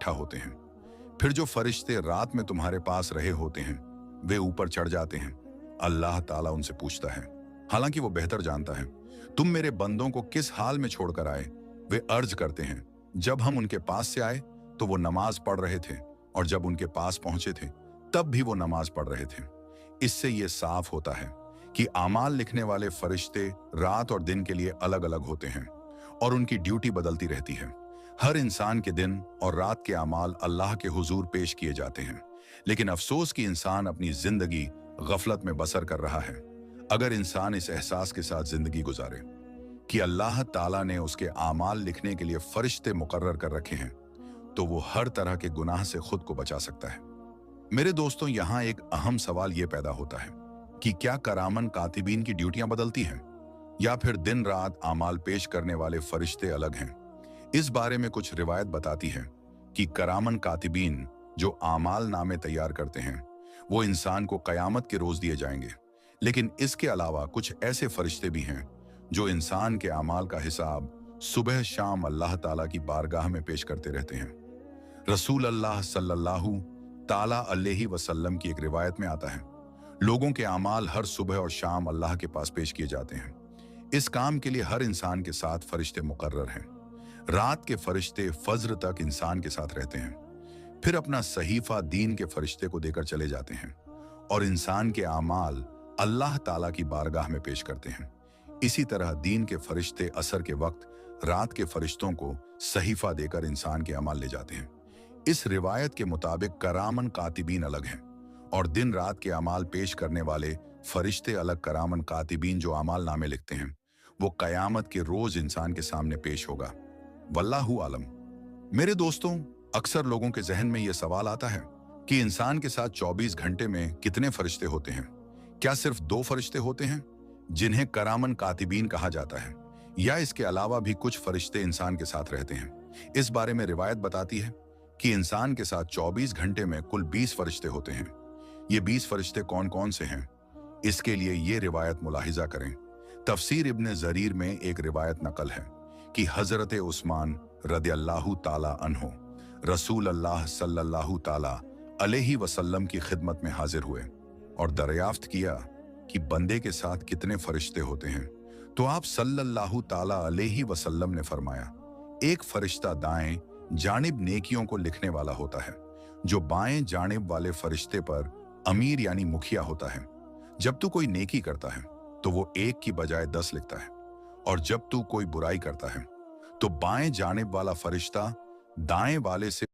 इकट्ठा होते हैं। फिर जो फरिश्ते रात में तुम्हारे पास रहे होते हैं वे ऊपर चढ़ जाते हैं। अल्लाह ताला उनसे पूछता है, हालांकि वो बेहतर जानता है, तुम मेरे बंदों को किस हाल में छोड़कर आए? वे अर्ज करते हैं, जब हम उनके पास से आए तो वो नमाज पढ़ रहे थे, और जब उनके पास पहुंचे थे तब भी वो नमाज पढ़ रहे थे। इससे ये साफ होता है कि आमाल लिखने वाले फरिश्ते रात और दिन के लिए अलग अलग होते हैं और उनकी ड्यूटी बदलती रहती है। हर इंसान के दिन और रात के अमाल अल्लाह के हुजूर पेश किए जाते हैं, लेकिन अफसोस कि इंसान अपनी जिंदगी गफलत में बसर कर रहा है। अगर इंसान इस एहसास के साथ जिंदगी गुजारे कि अल्लाह ताला ने उसके आमाल लिखने के लिए फरिश्ते मुकर्रर कर रखे हैं, तो वो हर तरह के गुनाह से खुद को बचा सकता है। मेरे दोस्तों, यहाँ एक अहम सवाल ये पैदा होता है कि क्या करामन कातिबीन की ड्यूटियां बदलती हैं, या फिर दिन रात आमाल पेश करने वाले फरिश्ते अलग हैं? इस बारे में कुछ रिवायत बताती है कि करामन कातिबीन जो आमाल नामे तैयार करते हैं वो इंसान को कयामत के रोज दिए जाएंगे, लेकिन इसके अलावा कुछ ऐसे फरिश्ते भी हैं जो इंसान के आमाल का हिसाब सुबह शाम अल्लाह ताला की बारगाह में पेश करते रहते हैं। रसूल अल्लाह सल्लल्लाहु ताला अलैहि वसल्लम की एक रिवायत में आता है, लोगों के आमाल हर सुबह और शाम अल्लाह के पास पेश किए जाते हैं। इस काम के लिए हर इंसान के साथ फरिश्ते मुकर्रर हैं। रात के फरिश्ते फज्र तक इंसान के साथ रहते हैं, फिर अपना सहीफा दीन के फरिश्ते को देकर चले जाते हैं और इंसान के आमाल अल्लाह ताला की बारगाह में पेश करते हैं। इसी तरह दीन के फरिश्ते असर के वक्त रात के फरिश्तों को सहीफा देकर इंसान के अमाल ले जाते हैं। इस रिवायत के मुताबिक करामन कातिबीन अलग हैं और दिन रात के अमाल पेश करने वाले फरिश्ते अलग। करामन कातिबीन जो अमाल नामे लिखते हैं वो कयामत के रोज इंसान के सामने पेश होगा। वल्लाहु आलम। मेरे दोस्तों, अक्सर लोगों के जहन में यह सवाल आता है कि इंसान के साथ 24 घंटे में कितने फरिश्ते होते हैं? क्या सिर्फ 2 फरिश्ते होते हैं जिन्हें करामन कातिबीन कहा जाता है, या इसके अलावा भी कुछ फरिश्ते इंसान के साथ रहते हैं? इस बारे में रिवायत बताती है कि इंसान के साथ 24 घंटे में कुल 20 फरिश्ते होते हैं। ये 20 फरिश्ते कौन कौन से हैं, इसके लिए ये रिवायत मुलाहिजा करें। तफसीर इब्न जरीर में एक रिवायत नकल है कि हजरत उस्मान रदियल्लाहु ताला अन्हो रसूल अल्लाह सल्लल्लाहु ताला अलैहि वसल्लम की खिदमत में हाजिर हुए और दरियाफ्त किया कि बंदे के साथ कितने फरिश्ते होते हैं। तो आप सल्लल्लाहु ताला अलैहि वसल्लम ने फरमाया, एक फरिश्ता दाएं जानिब नेकियों को लिखने वाला होता है, जो बाएं जानिब वाले फरिश्ते पर अमीर यानी मुखिया होता है। जब तू कोई नेकी करता है तो वो 1 की बजाय 10 लिखता है, और जब तू कोई बुराई करता है तो बाएं जानिब वाला फरिश्ता दाएं वाले से